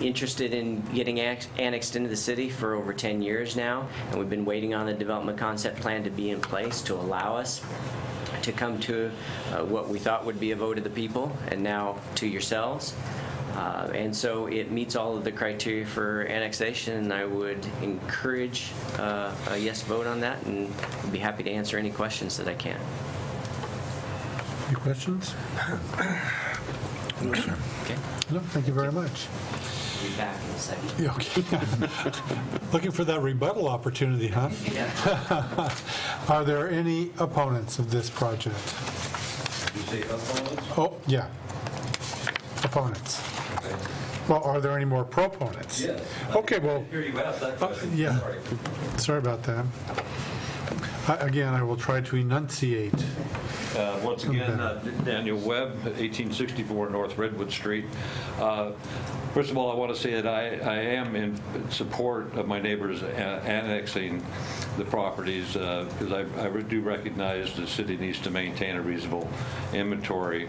interested in getting annexed into the city for over 10 years now, and we've been waiting on the development concept plan to be in place to allow us to come to what we thought would be a vote of the people, and now to yourselves. And so it meets all of the criteria for annexation, and I would encourage a yes vote on that, and I'd be happy to answer any questions that I can. Any questions? No, sir. Okay. No, thank you very much. I'll be back in a second. Yeah, okay. Looking for that rebuttal opportunity, huh? Yeah. Are there any opponents of this project? You say opponents? Oh, yeah. Opponents. Okay. Well, are there any more proponents? Yes. Okay, well, Here you asked that question. yeah. Sorry. Sorry about that. Again, I will try to enunciate. Once again, Daniel Webb, 1864 North Redwood Street. First of all, I want to say that I am in support of my neighbors annexing the properties because I do recognize the city needs to maintain a reasonable inventory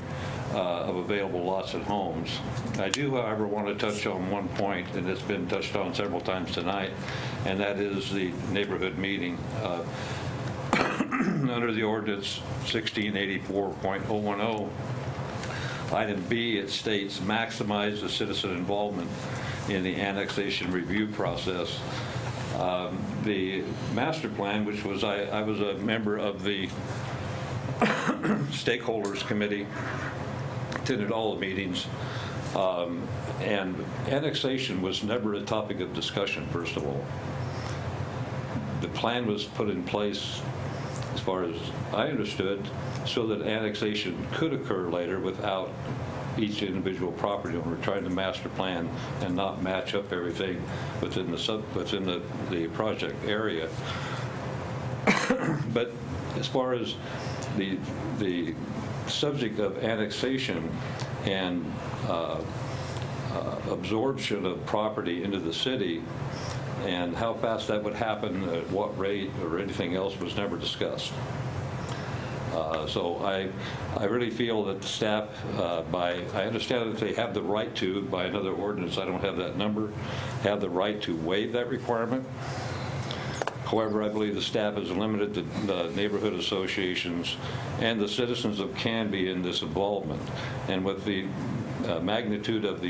of available lots and homes. I do, however, want to touch on one point, and it's been touched on several times tonight, and that is the neighborhood meeting. Under the ordinance 1684.010, item B, it states maximize the citizen involvement in the annexation review process. The master plan, which was I was a member of the stakeholders committee, attended all the meetings, and annexation was never a topic of discussion, first of all. The plan was put in place, as far as I understood, so that annexation could occur later without each individual property owner trying to master plan and not match up everything within the project area. But as far as the subject of annexation and absorption of property into the city and how fast that would happen, at what rate, or anything else was never discussed. So I really feel that the staff, I understand that they have the right to, by another ordinance, I don't have that number, have the right to waive that requirement. However, I believe the staff has limited the neighborhood associations and the citizens of Canby in this involvement. And with the magnitude of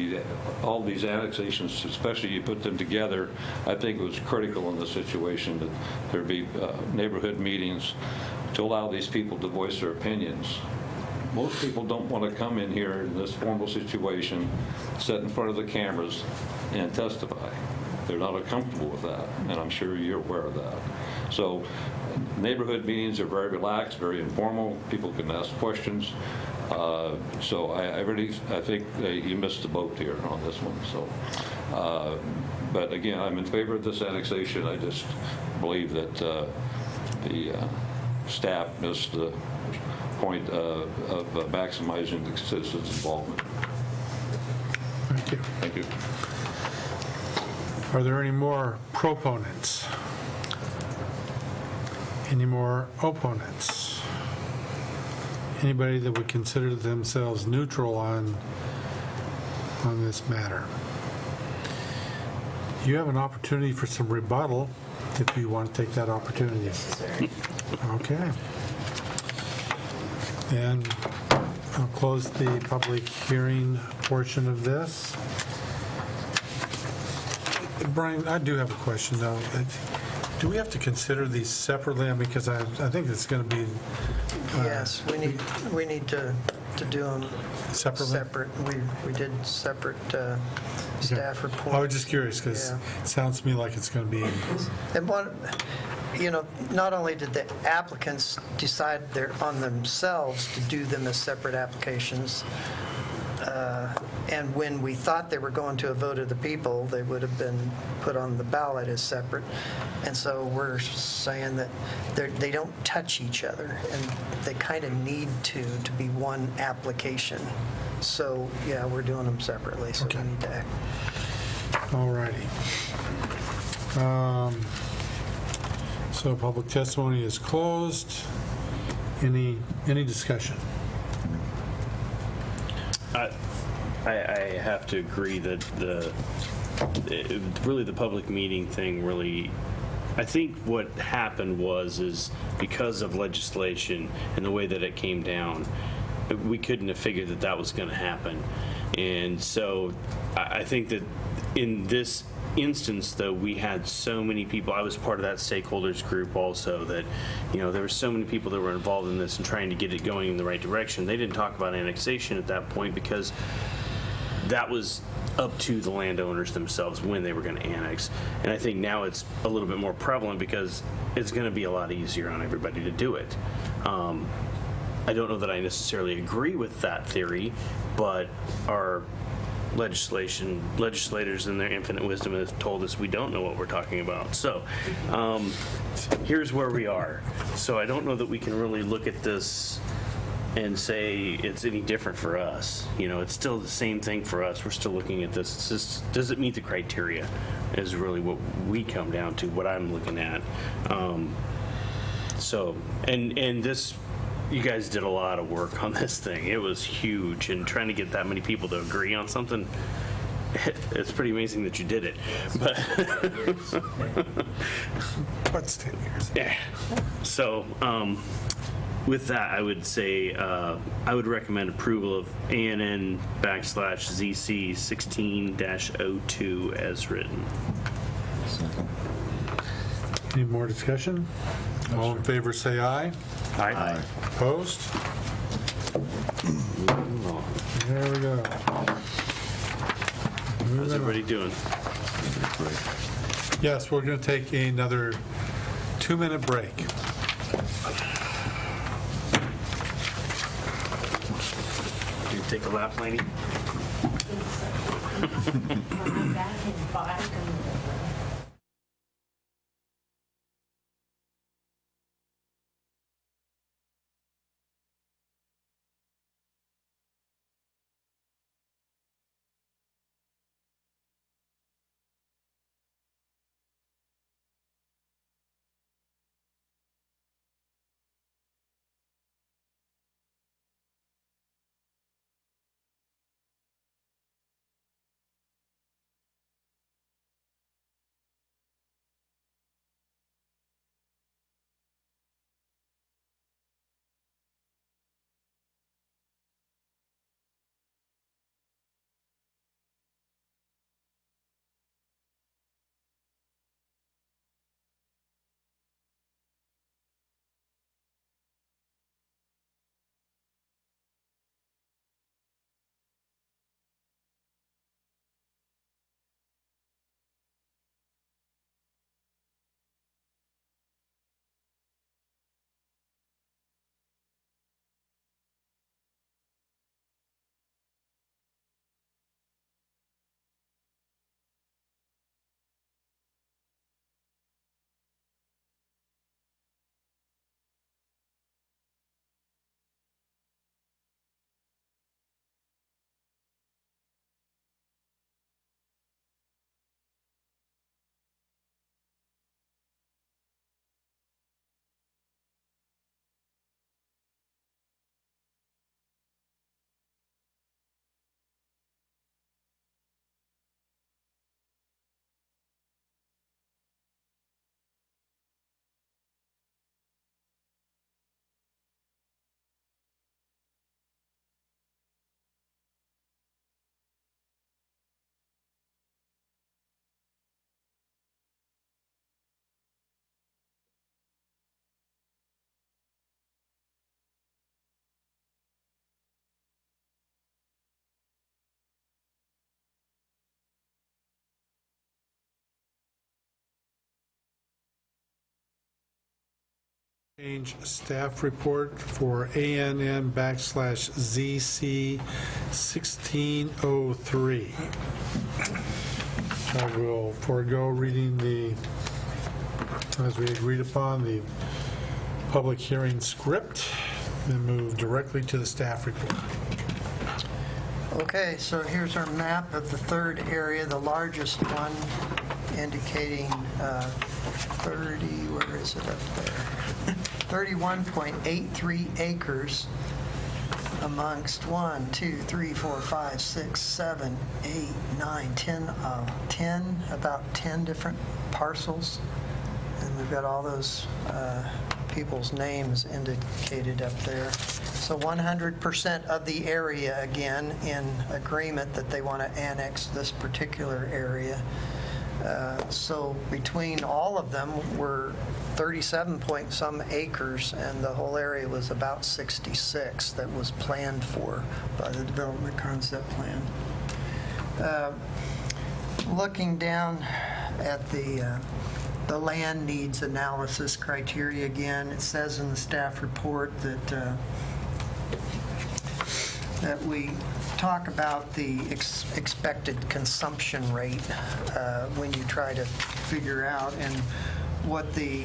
all these annexations, especially you put them together, I think it was critical in the situation that there be neighborhood meetings to allow these people to voice their opinions. Most people don't want to come in here in this formal situation, sit in front of the cameras and testify. They're not comfortable with that, and I'm sure you're aware of that. So neighborhood meetings are very relaxed, very informal. People can ask questions. So I think you missed the boat here on this one. So, but again, I'm in favor of this annexation. I just believe that the staff missed the point of maximizing the citizens' involvement. Thank you. Thank you. Are there any more proponents? Any more opponents? Anybody that would consider themselves neutral on this matter? You have an opportunity for some rebuttal if you want to take that opportunity. Okay. Then I'll close the public hearing portion of this. Brian, I do have a question though. Do we have to consider these separately? I mean, because I think it's going to be yes, we need to do them separately. Separate. We did separate staff reports. I was just curious because it sounds to me like it's going to be. And one, not only did the applicants decide on themselves to do them as separate applications, and when we thought they were going to a vote of the people, they would have been put on the ballot as separate. And so we're saying that they don't touch each other, and they kind of need to be one application. So, yeah, we're doing them separately, so we need to act. All righty. So public testimony is closed. Any discussion? I have to agree that really the public meeting thing really, I think what happened is because of legislation and the way that it came down, we couldn't have figured that was going to happen. And so I think that in this instance, though, we had so many people. I was part of that stakeholders group also, that there were so many people that were involved in this and trying to get it going in the right direction. They didn't talk about annexation at that point because that was up to the landowners themselves when they were going to annex. And I think now it's a little bit more prevalent because it's going to be a lot easier on everybody to do it. I don't know that I necessarily agree with that theory, but our legislators in their infinite wisdom have told us we don't know what we're talking about. So here's where we are. So I don't know that we can really look at this and say it's any different for us. It's still the same thing for us. We're still looking at this. It's just, does it meet the criteria is really what we come down to, what I'm looking at. So, and this, you guys did a lot of work on this thing. It was huge, and trying to get that many people to agree on something, it's pretty amazing that you did it. But What's 10 years? yeah. So with that, I would say I would recommend approval of ANN/ZC 16-02 as written. Any more discussion? All in favor, say aye. Aye. Opposed? There we go. How's everybody doing? Yes, we're going to take another 2-minute break. Do you take a lap, Laney? I'm back in 5 Change staff report for ANN/ZC 1603. I will forego reading as we agreed upon, the public hearing script and move directly to the staff report. Okay, so here's our map of the third area, the largest one, indicating where is it up there? 31.83 acres amongst 1, 2, 3, 4, 5, 6, 7, 8, 9, 10, about 10 different parcels. And we've got all those people's names indicated up there. So 100% of the area, again, in agreement that they want to annex this particular area. So between all of them, we're 37 point some acres, and the whole area was about 66 that was planned for by the development concept plan. Looking down at the land needs analysis criteria again, it says in the staff report that that we talk about the expected consumption rate when you try to figure out, and what the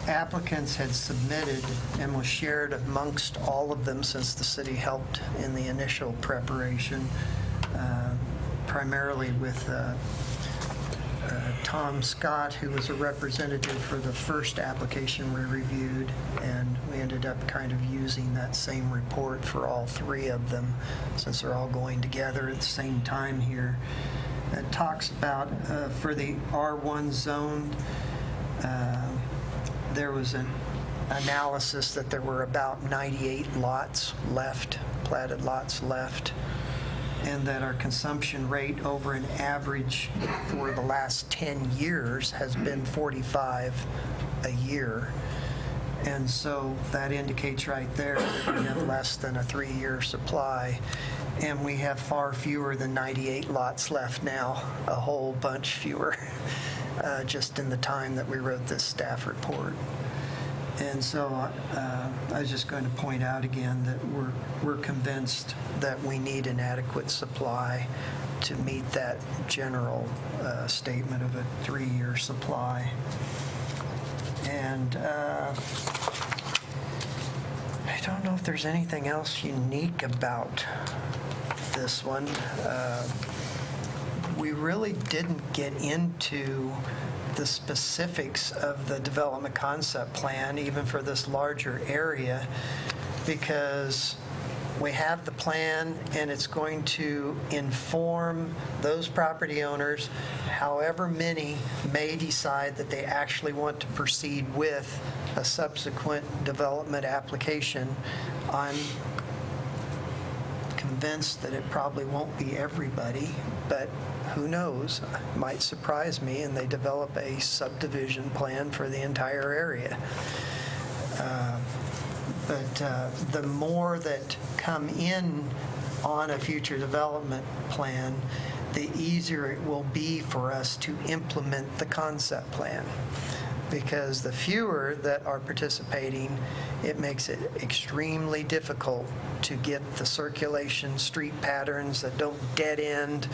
applicants had submitted and was shared amongst all of them since the city helped in the initial preparation, primarily with Tom Scott, who was a representative for the first application we reviewed, and we ended up kind of using that same report for all three of them since they're all going together at the same time here. It talks about for the R1 zone, there was an analysis that there were about 98 lots left, platted lots left, and that our consumption rate over an average for the last 10 years has been 45 a year. And so that indicates right there that we have less than a 3-year supply, and we have far fewer than 98 lots left now, a whole bunch fewer, just in the time that we wrote this staff report. And so I was just going to point out again that we're convinced that we need an adequate supply to meet that general statement of a 3-year supply. And I don't know if there's anything else unique about this one. We really didn't get into the specifics of the development concept plan, even for this larger area, because we have the plan and it's going to inform those property owners, however many may decide that they actually want to proceed with a subsequent development application. I'm convinced that it probably won't be everybody, but who knows? It might surprise me and they develop a subdivision plan for the entire area. But the more that come in on a future development plan, the easier it will be for us to implement the concept plan. Because the fewer that are participating, it makes it extremely difficult to get the circulation street patterns that don't dead end,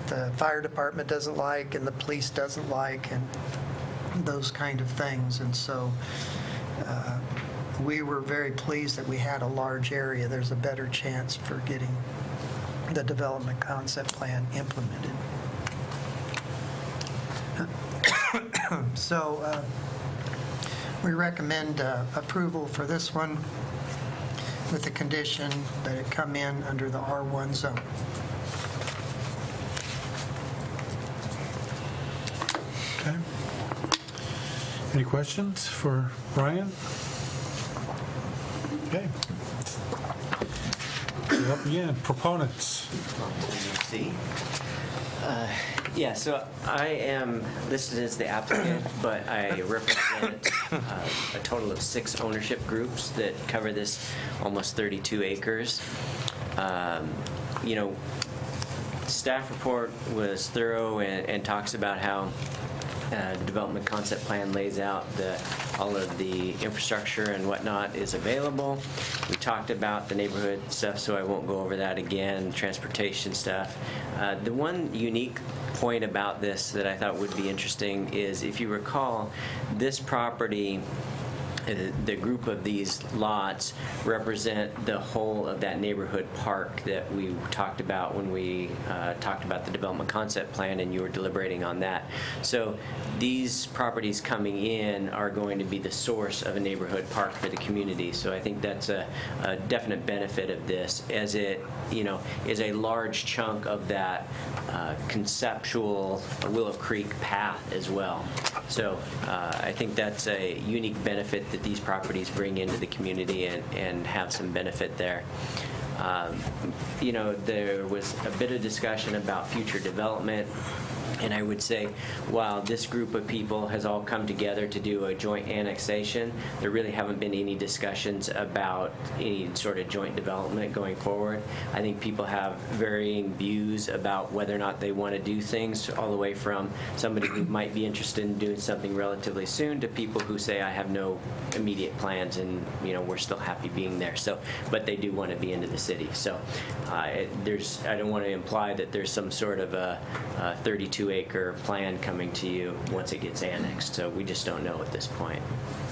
the fire department doesn't like and the police doesn't like, and those kind of things. And so we were very pleased that we had a large area. There's a better chance for getting the development concept plan implemented. So we recommend approval for this one with the condition that it come in under the R1 zone. Okay. Any questions for Brian? Okay. You're up again. Proponents. See. Yeah, so I am listed as the applicant, but I represent a total of 6 ownership groups that cover this almost 32 acres. You know, staff report was thorough and talks about how the development concept plan lays out all of the infrastructure and whatnot is available. We talked about the neighborhood stuff, so I won't go over that again, transportation stuff. The one unique point about this that I thought would be interesting is, if you recall, this property the group of these lots represent the whole of that neighborhood park that we talked about when we talked about the development concept plan and you were deliberating on that. So these properties coming in are going to be the source of a neighborhood park for the community. So I think that's a definite benefit of this, as it, you know, is a large chunk of that conceptual Willow Creek path as well. So I think that's a unique benefit that these properties bring into the community and have some benefit there. You know, there was a bit of discussion about future development. And I would say, while this group of people has all come together to do a joint annexation, there really haven't been any discussions about any sort of joint development going forward. I think people have varying views about whether or not they want to do things, all the way from somebody who might be interested in doing something relatively soon to people who say, I have no immediate plans and, you know, we're still happy being there. So, but they do want to be into the city. So I don't want to imply that there's some sort of a 32-acre plan coming to you once it gets annexed. So we just don't know at this point.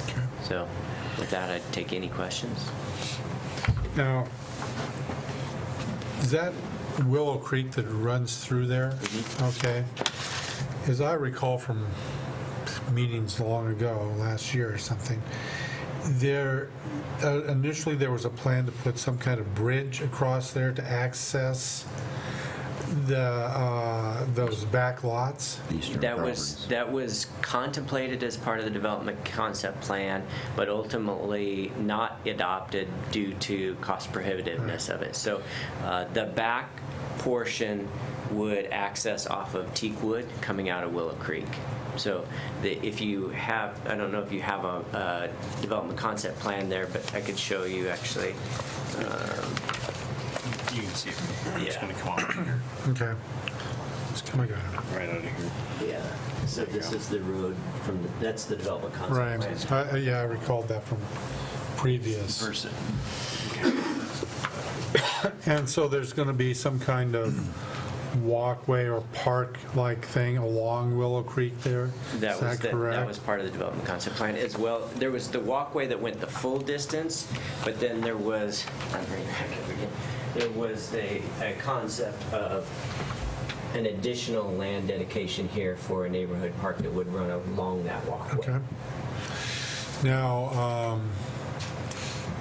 Okay. So with that, I'd take any questions. Now, is that Willow Creek that runs through there? Mm-hmm. Okay. As I recall from meetings long ago, last year or something, there initially there was a plan to put some kind of bridge across there to access those back lots. That was contemplated as part of the development concept plan, but ultimately not adopted due to cost prohibitiveness of it. So the back portion would access off of Teakwood coming out of Willow Creek. So if you have, I don't know if you have a development concept plan there, but I could show you actually. You can see it. It's Yeah. going to come on here, Okay. Oh my God. right out of here. Yeah. So this is the road from that's the development concept Right. plan. Yeah, I recalled that from previous. Verse it. And so there's going to be some kind of walkway or park-like thing along Willow Creek there? That Is was that correct? that was part of the development concept plan as well. There was the walkway that went the full distance, but then there was, I'm bringing back up again. There was a concept of an additional land dedication here for a neighborhood park that would run along that walkway. Okay. Now,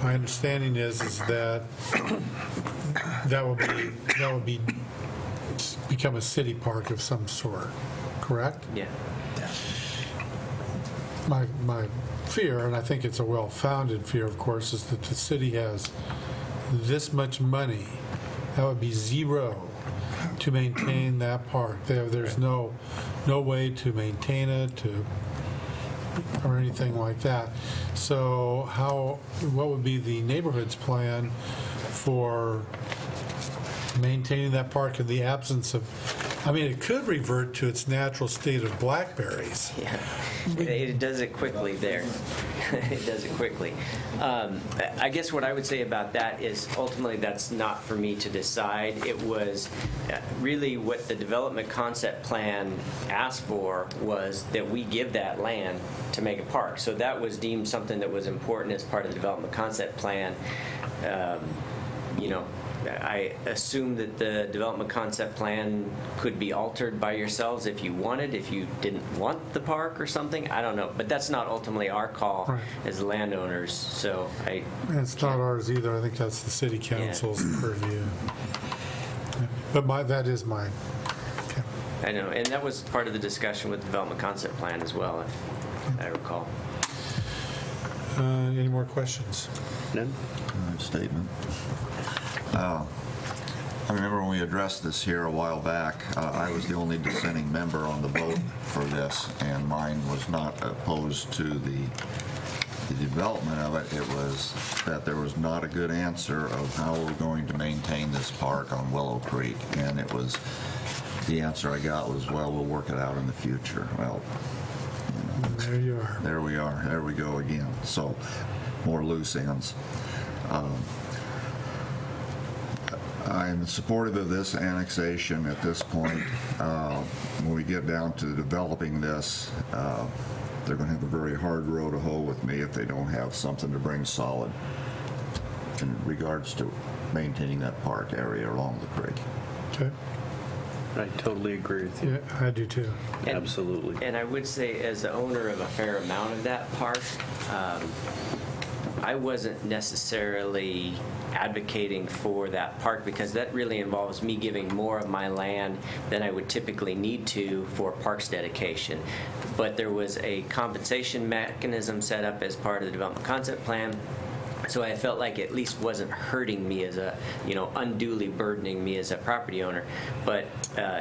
my understanding is that that would become a city park of some sort, correct? Yeah. My fear, and I think it's a well-founded fear, of course, is that the city has this much money. That would be zero to maintain that park. There's no way to maintain it or anything like that. So what would be the neighborhood's plan for maintaining that park in the absence of, I mean, it could revert to its natural state of blackberries. Yeah, it does it quickly there. It does it quickly. I guess what I would say about that is ultimately that's not for me to decide. It was really what the development concept plan asked for was that we give that land to make a park. So that was deemed something that was important as part of the development concept plan. You know, I assume that the development concept plan could be altered by yourselves if you wanted, if you didn't want the park or something. I don't know, but that's not ultimately our call Right. as landowners. So And it's not ours either. I think that's the city council's purview. But that is mine. Okay. I know, and that was part of the discussion with the development concept plan as well, if I recall. Any more questions? None? Statement. I remember when we addressed this here a while back, I was the only dissenting member on the vote for this, and mine was not opposed to the development of it. It was that there was not a good answer of how we're going to maintain this park on Willow Creek, and it was, the answer I got was, well, we'll work it out in the future. Well, There you are. there we are. There we go again. So, more loose ends. I'm supportive of this annexation at this point. When we get down to developing this, they're going to have a very hard row to hoe with me if they don't have something to bring solid in regards to maintaining that park area along the creek. Okay. I totally agree with you. Yeah, I do too. And- Absolutely. And I would say, as the owner of a fair amount of that park, I wasn't necessarily advocating for that park because that really involves me giving more of my land than I would typically need to for parks dedication. But there was a compensation mechanism set up as part of the development concept plan. So I felt like it at least wasn't hurting me as a, unduly burdening me as a property owner. But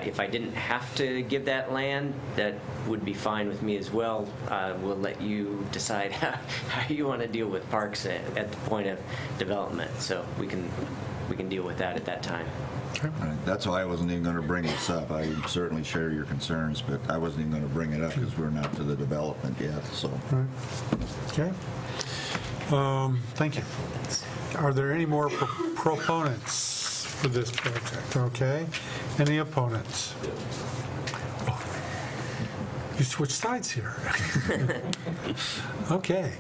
if I didn't have to give that land, that would be fine with me as well. We'll let you decide how you want to deal with parks at the point of development. So we can deal with that at that time. Right. That's why I wasn't even going to bring this up. I certainly share your concerns, but I wasn't even going to bring it up because we're not to the development yet. So. Right. Okay. Thank you. Are there any more proponents for this project? Okay. Any opponents? Oh, you switched sides here. Okay.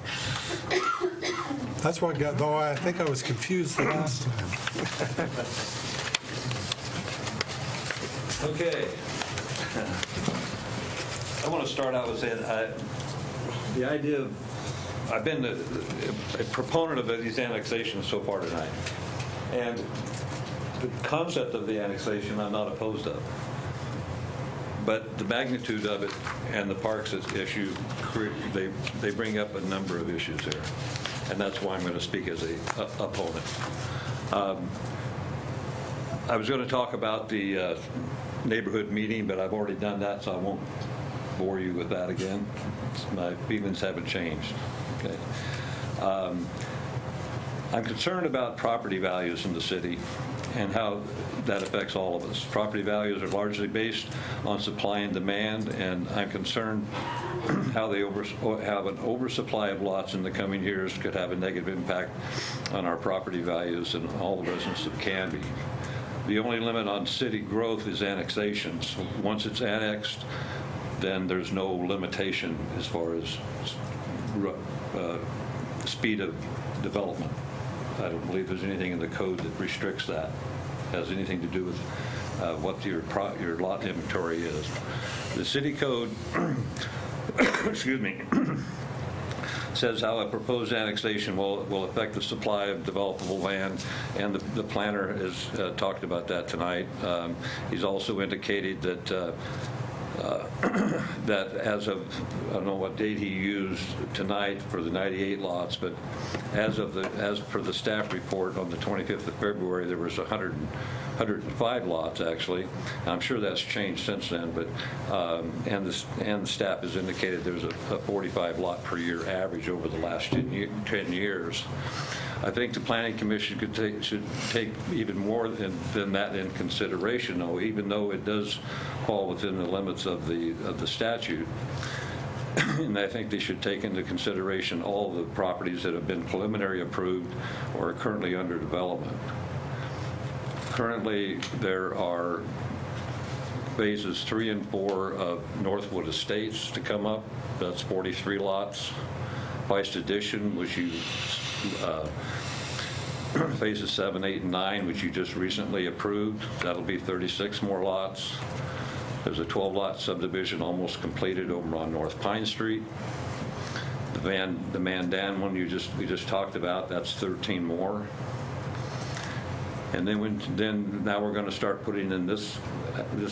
That's what got, though I think I was confused the last time. Okay. I want to start out with saying the idea of, I've been a proponent of these annexations so far tonight. And the concept of the annexation I'm not opposed of. But the magnitude of it and the parks issue, they bring up a number of issues there. And that's why I'm going to speak as a opponent. I was going to talk about the neighborhood meeting, but I've already done that, so I won't bore you with that again. My feelings haven't changed. Okay. I'm concerned about property values in the city and how that affects all of us. Property values are largely based on supply and demand, and I'm concerned how they have an oversupply of lots in the coming years could have a negative impact on our property values and all the residents of Canby. The only limit on city growth is annexations. Once it's annexed, then there's no limitation as far as speed of development. I don't believe there's anything in the code that restricts that. It has anything to do with what your lot inventory is. The city code, excuse me, says how a proposed annexation will affect the supply of developable land, and the planner has talked about that tonight. He's also indicated that that as of, I don't know what date he used tonight for the 98 lots, but as per the staff report on the 25th of February, there was 105 lots actually. I'm sure that's changed since then, but and the staff has indicated there's a 45 lot per year average over the last 10 years. I think the Planning Commission should take even more than that in consideration, though, even though it does fall within the limits of the statute. And I think they should take into consideration all the properties that have been preliminary approved or are currently under development. Currently, there are phases 3 and 4 of Northwood Estates to come up. That's 43 lots. Feist Addition, which you phases 7, 8, and 9, which you just recently approved. That'll be 36 more lots. There's a 12-lot subdivision almost completed over on North Pine Street. The Mandan one we just talked about, that's 13 more. And then now we're going to start putting in this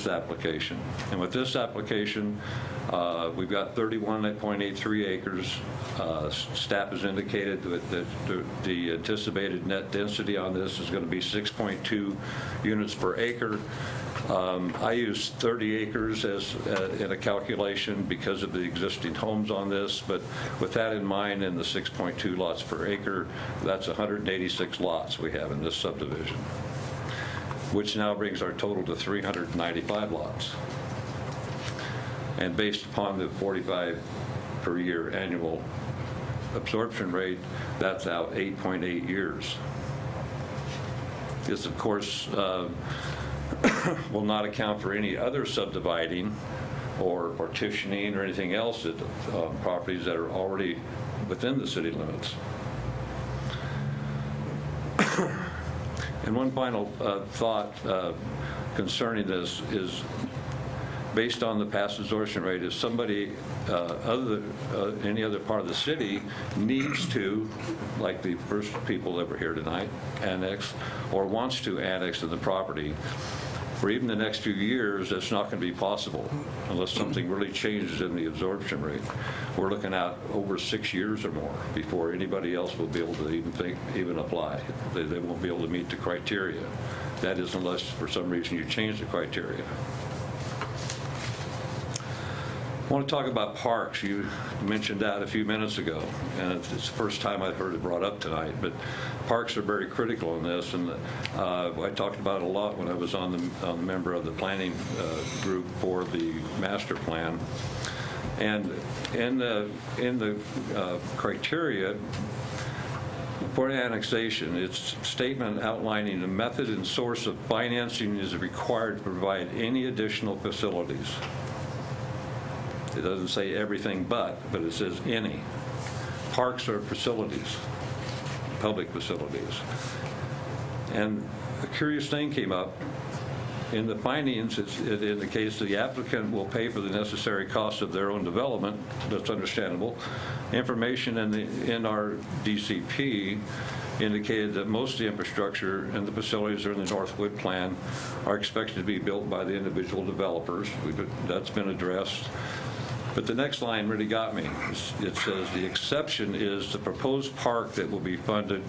application. And with this application, we've got 31.83 acres. Staff has indicated that the anticipated net density on this is going to be 6.2 units per acre. I used 30 acres as in a calculation because of the existing homes on this, but with that in mind and the 6.2 lots per acre, that's 186 lots we have in this subdivision, which now brings our total to 395 lots. And based upon the 45 per year annual absorption rate, that's out 8.8 years. This, of course, will not account for any other subdividing or partitioning or anything else at properties that are already within the city limits. And one final thought concerning this is, based on the past absorption rate, if somebody any other part of the city needs to, like the first people that were here tonight, annex, or wants to annex in the property, for even the next few years, that's not going to be possible unless something really changes in the absorption rate. We're looking at over 6 years or more before anybody else will be able to even apply. They won't be able to meet the criteria. That is, unless for some reason you change the criteria. I want to talk about parks. You mentioned that a few minutes ago, and it's the first time I've heard it brought up tonight, but parks are very critical in this, and I talked about it a lot when I was on the member of the planning group for the master plan. And in the criteria for annexation, its statement outlining the method and source of financing is required to provide any additional facilities. It doesn't say everything but it says any. Parks are facilities, public facilities. And a curious thing came up. In the findings, it indicates the applicant will pay for the necessary costs of their own development. That's understandable. Information in our DCP indicated that most of the infrastructure and the facilities that are in the Northwood plan are expected to be built by the individual developers. That's been addressed. But the next line really got me. It says the exception is the proposed park that will be funded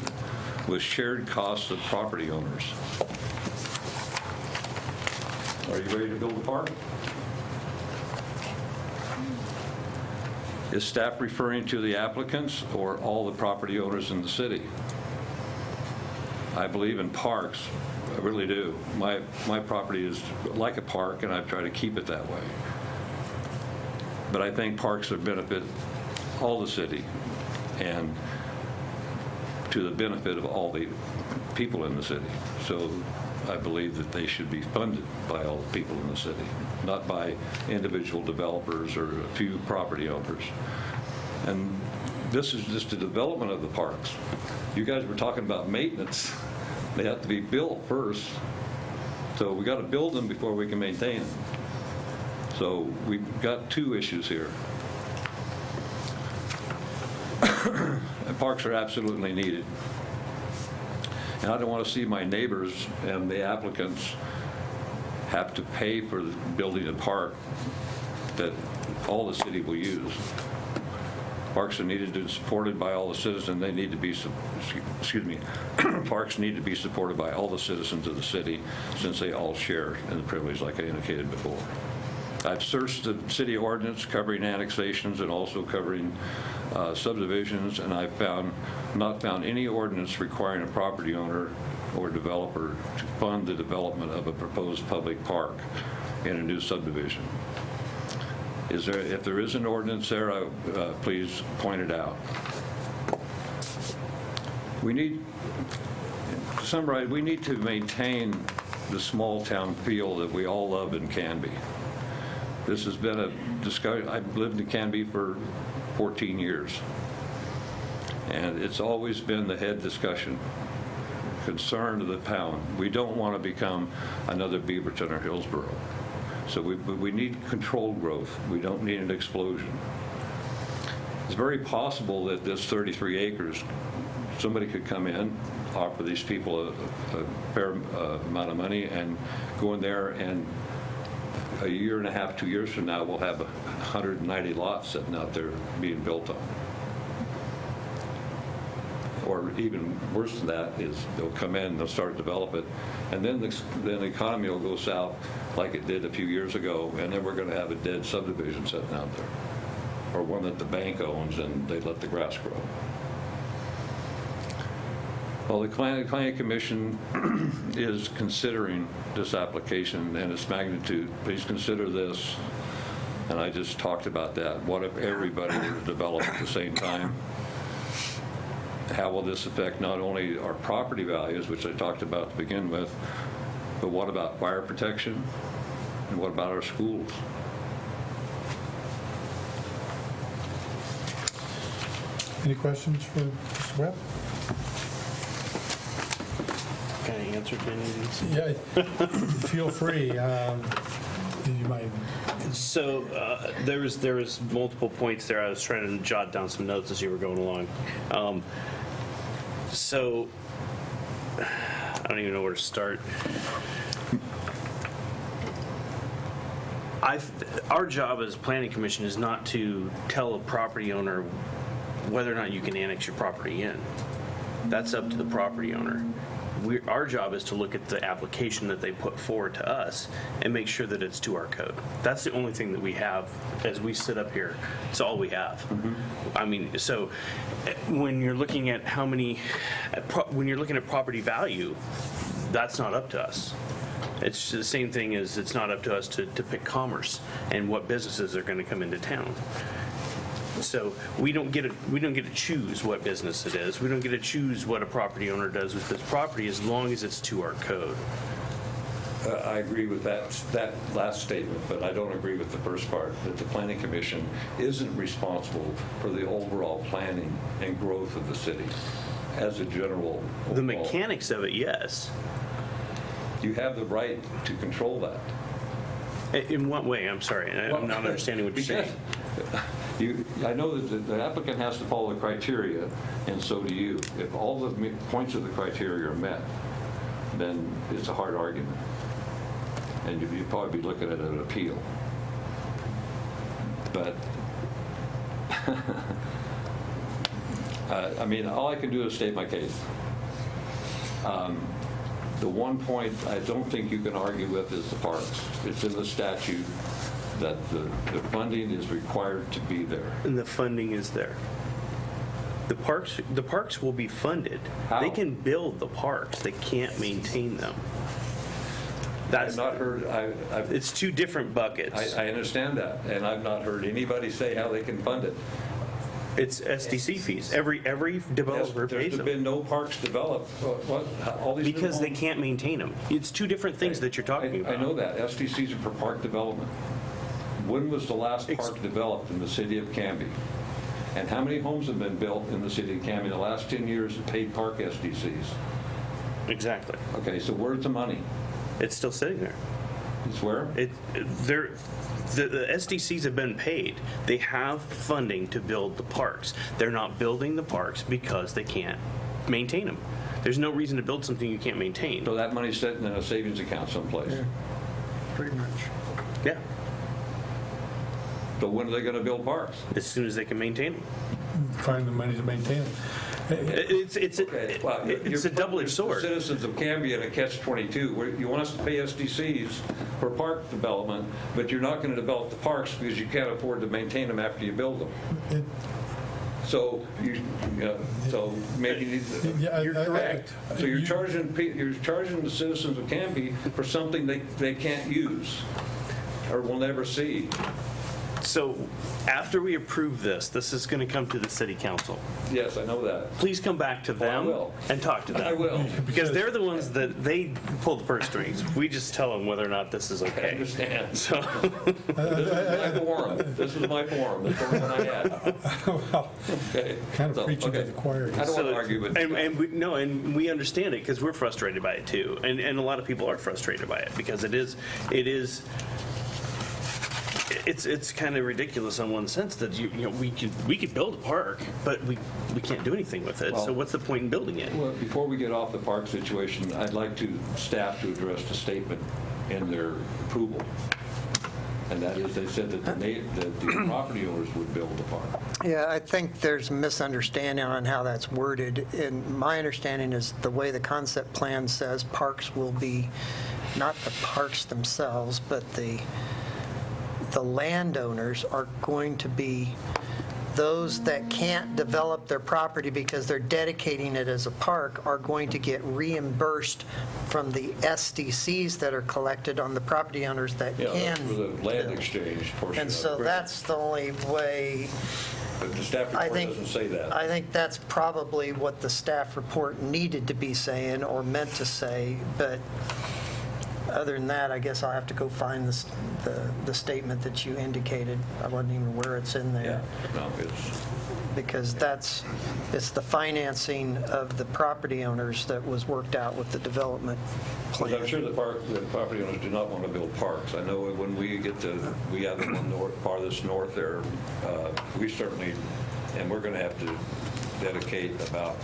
with shared costs of property owners. Are you ready to build a park? Is staff referring to the applicants or all the property owners in the city? I believe in parks. I really do. My property is like a park, and I try to keep it that way. But I think parks would benefit all the city and to the benefit of all the people in the city. So I believe that they should be funded by all the people in the city, not by individual developers or a few property owners. And this is just the development of the parks. You guys were talking about maintenance. They have to be built first. So we got to build them before we can maintain them. So we've got two issues here. And parks are absolutely needed. And I don't want to see my neighbors and the applicants have to pay for building a park that all the city will use. Parks are needed to be supported by all the citizens. They need to be, parks need to be supported by all the citizens of the city since they all share in the privilege like I indicated before. I've searched the city ordinance covering annexations and also covering subdivisions, and I've not found any ordinance requiring a property owner or developer to fund the development of a proposed public park in a new subdivision. If there is an ordinance there, please point it out. To summarize, we need to maintain the small town feel that we all love in Canby. This has been a discussion. I've lived in Canby for 14 years, and it's always been the head discussion, concern of the town. We don't want to become another Beaverton or Hillsborough. So we need controlled growth. We don't need an explosion. It's very possible that this 33 acres, somebody could come in, offer these people a fair amount of money, and go in there, and a year and a half, 2 years from now, we'll have 190 lots sitting out there being built on. Or even worse than that is they'll come in, they'll start to develop it, and then the economy will go south like it did a few years ago, and then we're going to have a dead subdivision sitting out there, or one that the bank owns and they let the grass grow. Well, the Planning Commission is considering this application and its magnitude. Please consider this, and I just talked about that. What if everybody were to develop at the same time? How will this affect not only our property values, which I talked about to begin with, but what about fire protection? And what about our schools? Any questions for Mr. Webb? Can I answer to any of these? Yeah, feel free. You might. So there was multiple points there. I was trying to jot down some notes as you were going along. So I don't even know where to start. Our job as planning commission is not to tell a property owner whether or not you can annex your property in. That's up to the property owner. Our job is to look at the application that they put forward to us and make sure that it's to our code. That's the only thing that we have as we sit up here. It's all we have. I mean, so when you're looking at when you're looking at property value, that's not up to us. It's the same thing as it's not up to us to pick commerce and what businesses are going to come into town. So we don't get to choose what business it is. We don't get to choose what a property owner does with this property as long as it's to our code. I agree with that last statement, but I don't agree with the first part, that the Planning Commission isn't responsible for the overall planning and growth of the city as a general overall. The mechanics of it, yes. You have the right to control that. In what way? I'm sorry. I'm not understanding what you're saying. I know that the applicant has to follow the criteria, and so do you. If all the points of the criteria are met, then it's a hard argument. And you'd probably be looking at an appeal. But, I mean, all I can do is state my case. The one point I don't think you can argue with is the parks. It's in the statute that the funding is required to be there. And the funding is there. The parks will be funded. How? They can build the parks. They can't maintain them. I've not heard. It's two different buckets. I understand that, and I've not heard anybody say how they can fund it. It's SDC fees. Every developer pays There's them. been no parks developed. What? All these Because new they can't maintain them. It's two different things that you're talking about. I know that. SDCs are for park development. When was the last park developed in the city of Canby? And how many homes have been built in the city of Canby in the last 10 years of paid park SDCs? Exactly. Okay, so where's the money? It's still sitting there. It's where? The SDCs have been paid. They have funding to build the parks. They're not building the parks because they can't maintain them. There's no reason to build something you can't maintain. So that money's sitting in a savings account someplace. Yeah, pretty much. Yeah, So when are they going to build parks? as soon as they can maintain them. Find the money to maintain it. It's Well, a double-edged sword. Citizens of Canby in a catch-22, where you want us to pay SDCs for park development, but you're not going to develop the parks because you can't afford to maintain them after you build them. So so maybe you need to, you're correct. So you're charging the citizens of Canby for something they can't use or will never see. So after we approve this is going to come to the city council. Yes, I know that. Please come back to them will. and talk to them. I will. Because they're the ones that they pull the purse strings. We just tell them whether or not this is I okay. understand. So This is my forum. This is my forum. That's the one I had. Well, Okay. kind of So, preaching to okay. the choir. I don't want to argue with you. and we understand it because we're frustrated by it too, and a lot of people are frustrated by it because it's kind of ridiculous in one sense that we could build a park, but we can't do anything with it. Well- So what's the point in building it? Well, before we get off the park situation, I'd like staff to address the statement in their approval. And that is, they said that the property owners would build the park. Yeah, I think there's a misunderstanding on how that's worded. And my understanding is the way the concept plan says parks will be, not the parks themselves, but the landowners are going to be those that can't develop their property because they're dedicating it as a park are going to get reimbursed from the SDCs that are collected on the property owners that Yeah, can. that's for the land exchange portion. And of so it. that's the only way. But the staff I report think, doesn't say that. I think that's probably what the staff report needed to be saying or meant to say, but other than that, I guess I'll have to go find the statement that you indicated. I wasn't even aware it's in Yeah, there. no, it's, Because it's the financing of the property owners that was worked out with the development because I'm sure plan. the property owners do not want to build parks. I know when we have the one north, farthest north there, we certainly, and we're going to have to dedicate about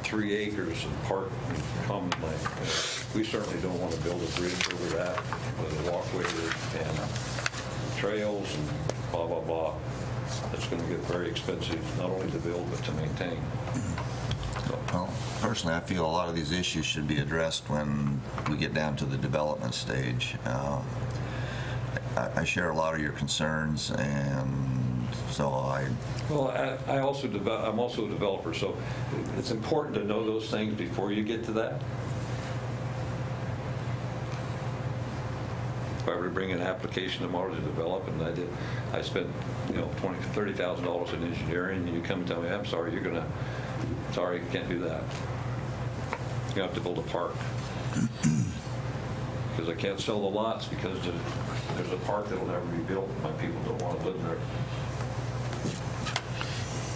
3 acres of park common land. We certainly don't want to build a bridge over that with a walkway and trails and blah, blah, blah. It's going to get very expensive, not only to build, but to maintain. Well, personally, I feel a lot of these issues should be addressed when we get down to the development stage. I share a lot of your concerns, and so Well, I'm also a developer, so it's important to know those things before you get to that. If I were to bring an application tomorrow to develop, and I spent, $30,000 in engineering, and you come and tell me, I'm sorry, sorry, you can't do that. You have to build a park. Because I can't sell the lots because there's a park that'll never be built. My people don't want to live there.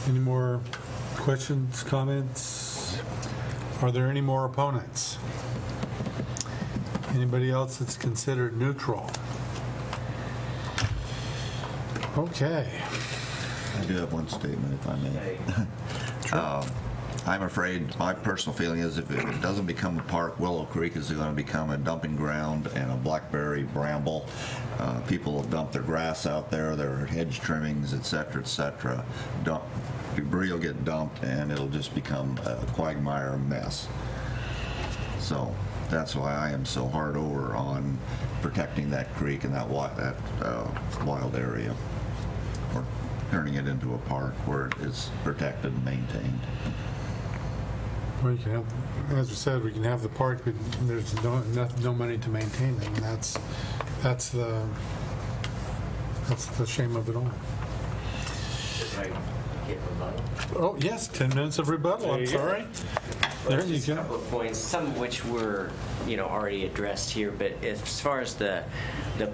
Any more questions, comments? Are there any more opponents? Anybody else that's considered neutral? Okay. I do have one statement, if I may. I'm afraid, my personal feeling is if it doesn't become a park, Willow Creek is going to become a dumping ground and a blackberry bramble. People will dump their grass out there, their hedge trimmings, et cetera, debris will get dumped, and it'll just become a quagmire mess. So that's why I am so hard over on protecting that creek and that wild area, or turning it into a park where it is protected and maintained. Well, you can have, as we said, we can have the park, but there's no money to maintain it, and that's the shame of it all. Oh, yes, 10 minutes of rebuttal, I'm sorry. There you Just a go. couple of points, some of which were, already addressed here, but as far as the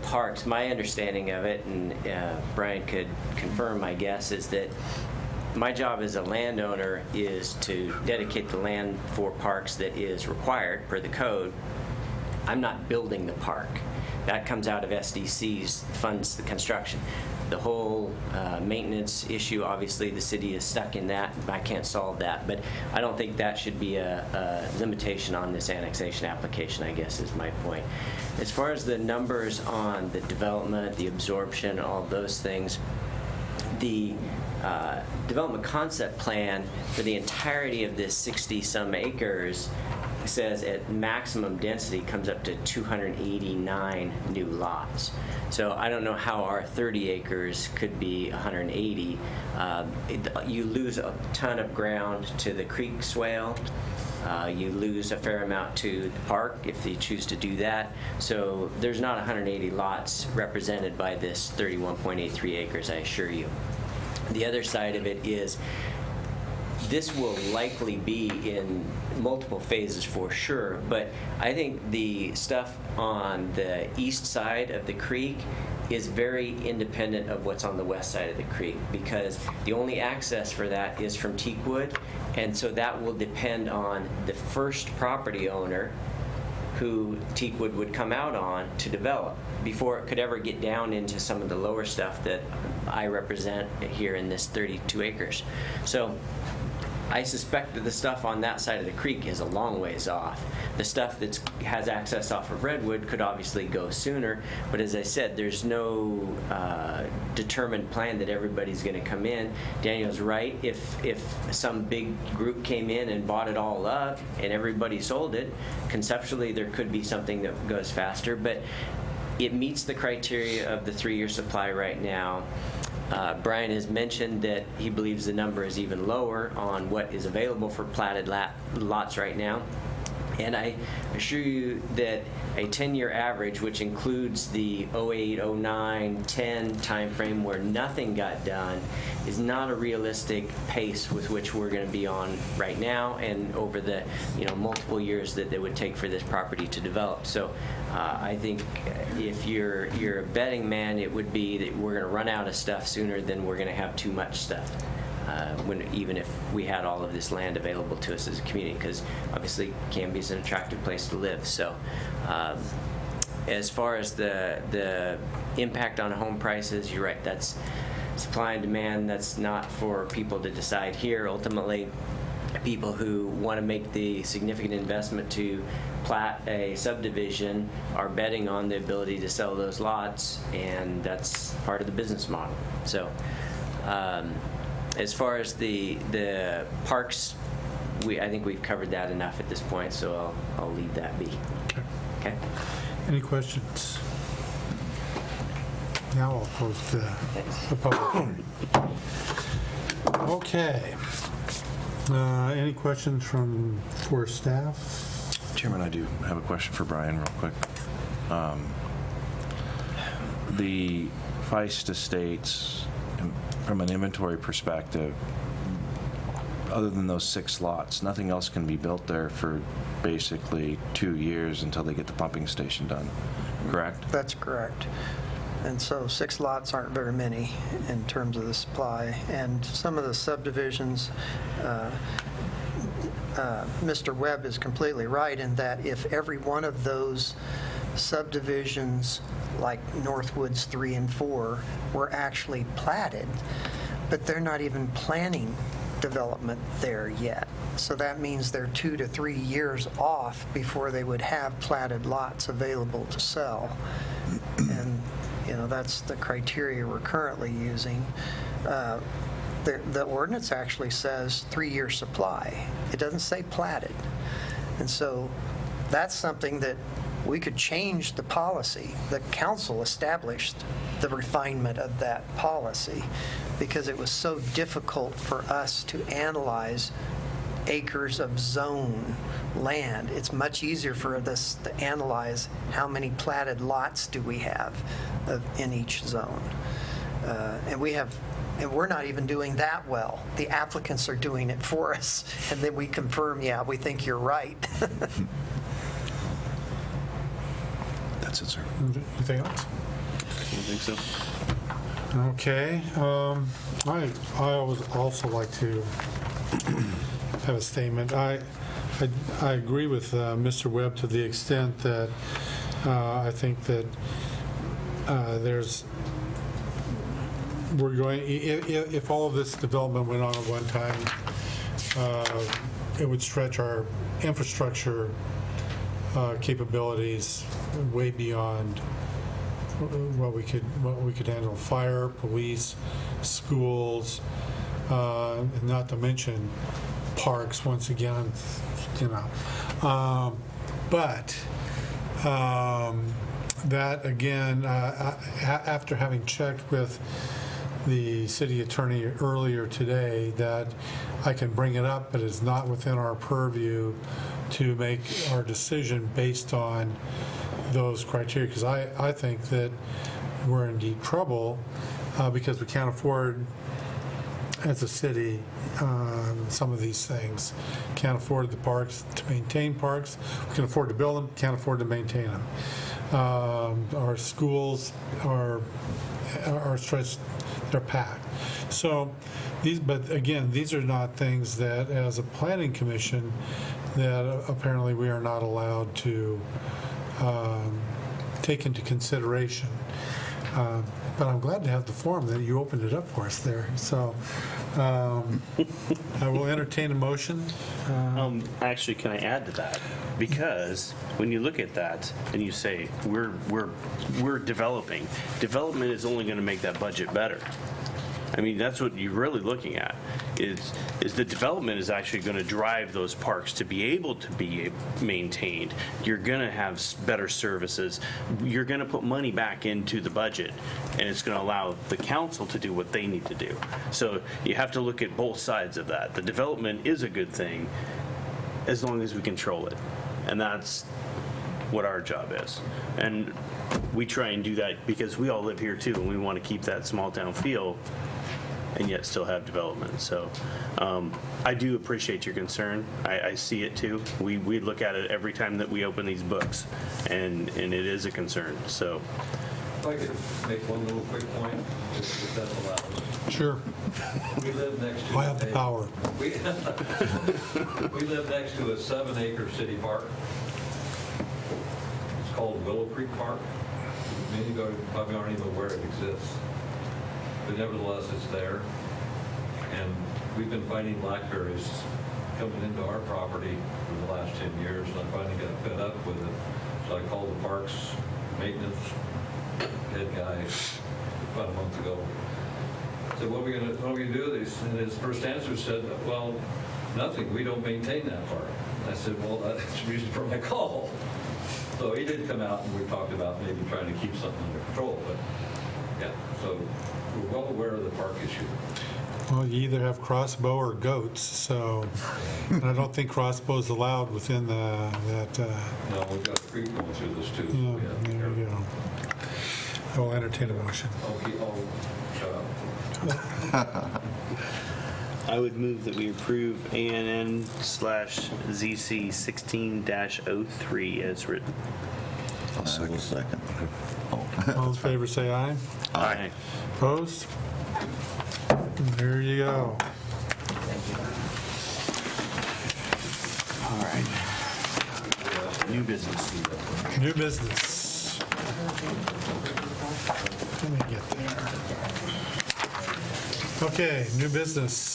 parks, my understanding of it, and Brian could confirm, I guess, is that my job as a landowner is to dedicate the land for parks that is required per the code. I'm not building the park. That comes out of SDC's, funds the construction. The whole maintenance issue, obviously the city is stuck in that. I can't solve that, but I don't think that should be a limitation on this annexation application, I guess is my point. As far as the numbers on the development, the absorption, all those things, the development concept plan for the entirety of this 60-some acres says at maximum density comes up to 289 new lots. So I don't know how our 30 acres could be 180. You lose a ton of ground to the creek swale. You lose a fair amount to the park if you choose to do that. So there's not 180 lots represented by this 31.83 acres, I assure you. The other side of it is this will likely be in multiple phases for sure, but I think the stuff on the east side of the creek is very independent of what's on the west side of the creek, because the only access for that is from Teakwood, and so that will depend on the first property owner who Teakwood would come out on to develop before it could ever get down into some of the lower stuff that I represent here in this 32 acres. So I suspect that the stuff on that side of the creek is a long ways off. The stuff that has access off of Redwood could obviously go sooner, but as I said, there's no determined plan that everybody's going to come in. Daniel's right. If some big group came in and bought it all up and everybody sold it, conceptually there could be something that goes faster, but it meets the criteria of the 3-year supply right now. Brian has mentioned that he believes the number is even lower on what is available for platted lots right now. And I assure you that a 10-year average, which includes the 08, 09, 10 timeframe where nothing got done, is not a realistic pace with which we're going to be on right now and over the multiple years that it would take for this property to develop. So I think if you're a betting man, it would be that we're going to run out of stuff sooner than we're going to have too much stuff. Even if we had all of this land available to us as a community, because obviously Canby is an attractive place to live. So as far as the impact on home prices, you're right, that's supply and demand. That's not for people to decide here. Ultimately, people who want to make the significant investment to plat a subdivision are betting on the ability to sell those lots, and that's part of the business model. So as far as the parks, I think we've covered that enough at this point, so I'll leave that be. Okay. Any questions? Now I'll close the public hearing. Okay. Any questions for staff? Chairman, I do have a question for Brian real quick. The Feist Estates, from an inventory perspective, other than those 6 lots, nothing else can be built there for basically 2 years until they get the pumping station done, correct? That's correct. And so 6 lots aren't very many in terms of the supply. And some of the subdivisions, Mr. Webb is completely right in that if every one of those subdivisions, like Northwoods 3 and 4, were actually platted, but they're not even planning development there yet. So that means they're 2 to 3 years off before they would have platted lots available to sell. And that's the criteria we're currently using. The ordinance actually says 3-year supply. It doesn't say platted. And so that's something that we could change the policy. The council established the refinement of that policy because it was so difficult for us to analyze acres of zone land. It's much easier for us to analyze how many platted lots do we have in each zone. And we're not even doing that well. The applicants are doing it for us, and then we confirm, yeah, we think you're right. That's it, sir. Anything else? I don't think so. Okay. I would also like to have a statement. I agree with Mr. Webb to the extent that I think that if all of this development went on at one time, it would stretch our infrastructure capabilities way beyond what we could handle. Fire, police, schools, and not to mention parks once again, but that again, after having checked with the city attorney earlier today, that I can bring it up, but it's not within our purview to make our decision based on those criteria, because I think that we're in deep trouble because we can't afford, as a city, some of these things. Can't afford the parks, to maintain parks. We can afford to build them, can't afford to maintain them. Our schools are stretched, they're packed. So but again, these are not things that, as a planning commission, that apparently we are not allowed to take into consideration. But I'm glad to have the forum that you opened it up for us there. So I will entertain a motion. Actually, can I add to that? Because when you look at that and you say we're developing, development is only going to make that budget better. I mean, that's what you're really looking at, is the development is actually going to drive those parks to be able to be maintained. You're going to have better services. You're going to put money back into the budget, and it's going to allow the council to do what they need to do. So you have to look at both sides of that. The development is a good thing as long as we control it. And that's what our job is. And we try and do that because we all live here too, and we want to keep that small town feel and yet still have development. So I do appreciate your concern. I see it too. We look at it every time that we open these books, and it is a concern. So If I could make one little quick point, if that's allowed. Sure. We live next to. I have the power. We live next to a 7-acre city park. It's called Willow Creek Park. Many of you probably aren't even aware it exists. But nevertheless, it's there. And we've been finding blackberries coming into our property for the last 10 years, and I finally got fed up with it. So I called the parks maintenance head guy about a month ago. I said, what are we gonna do with these? And his first answer said, well, nothing, we don't maintain that park. I said, well, that's the reason for my call. So he did come out and we talked about maybe trying to keep something under control, but yeah, so we're well aware of the park issue. Well, you either have crossbow or goats, so, and I don't think crossbow's allowed within that, No, we've got a creek going through this too. yeah, there you go. I will entertain a motion. Okay, oh, shut up. I would move that we approve ANN/ZC 16-03 as written. I will second. All in favor, say aye. Aye. Opposed? There you go. All right. New business. New business. Let me get there. Okay, new business.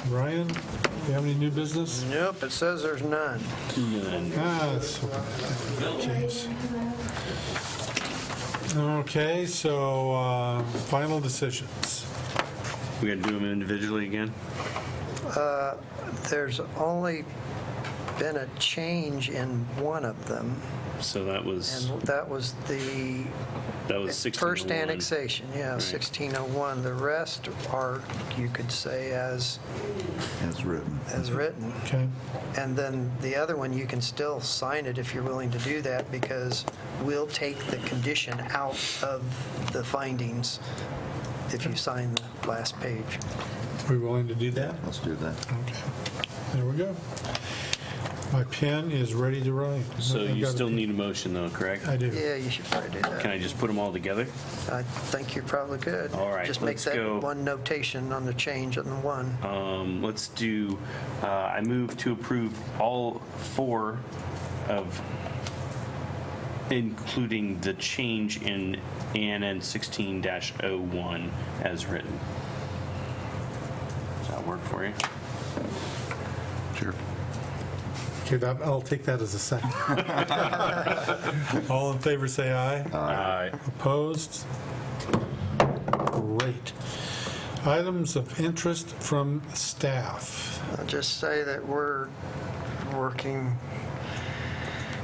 Ryan, do you have any new business? Nope, it says there's none. That's jeez. Okay, so final decisions. We got to do them individually again? There's only been a change in one of them, So that was and that was the 1601. first annexation, yeah, Right. 1601. The rest are, you could say, as Written. written. Okay. And then the other one, you can still sign it if you're willing to do that, because we'll take the condition out of the findings if you sign the last page. Are we willing to do that? Let's do that. Okay. There we go. My pen is ready to write. So I've you got still a- need a motion though, correct? I do. Yeah, you should probably do that. Can I just put them all together? I think you probably could. All right, Just make let's that go. one notation on the change on the one. Let's do, I move to approve all 4 of, including the change in ANN 16-01 as written. Does that work for you? Sure. Okay, I'll take that as a second. All in favor, say aye. Aye. Opposed? Great. Items of interest from staff. I'll just say that we're working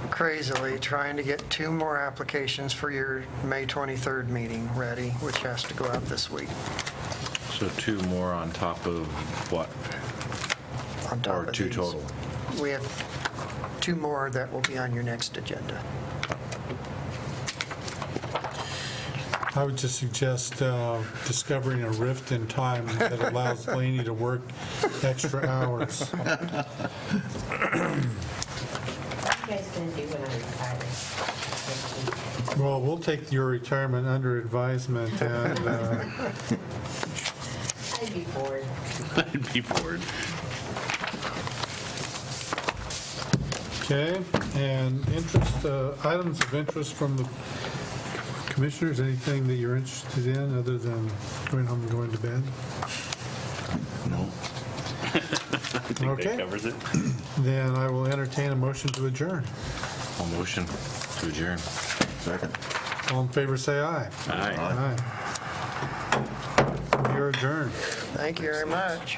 crazily trying to get 2 more applications for your May 23rd meeting ready, which has to go out this week. So 2 more on top of what? On top Or of 2 these. total? We have 2 more that will be on your next agenda. I would just suggest discovering a rift in time that allows Laney to work extra hours. What are you guys gonna do when I retire? Well, we'll take your retirement under advisement, and I'd be bored. I'd be bored. okay, and interest, items of interest from the commissioners, anything that you're interested in other than going home and going to bed? No. I think Okay. that covers it. Then I will entertain a motion to adjourn. All motion to adjourn. Second. All in favor, say aye. Aye. Aye. You're adjourned. Thank you very much.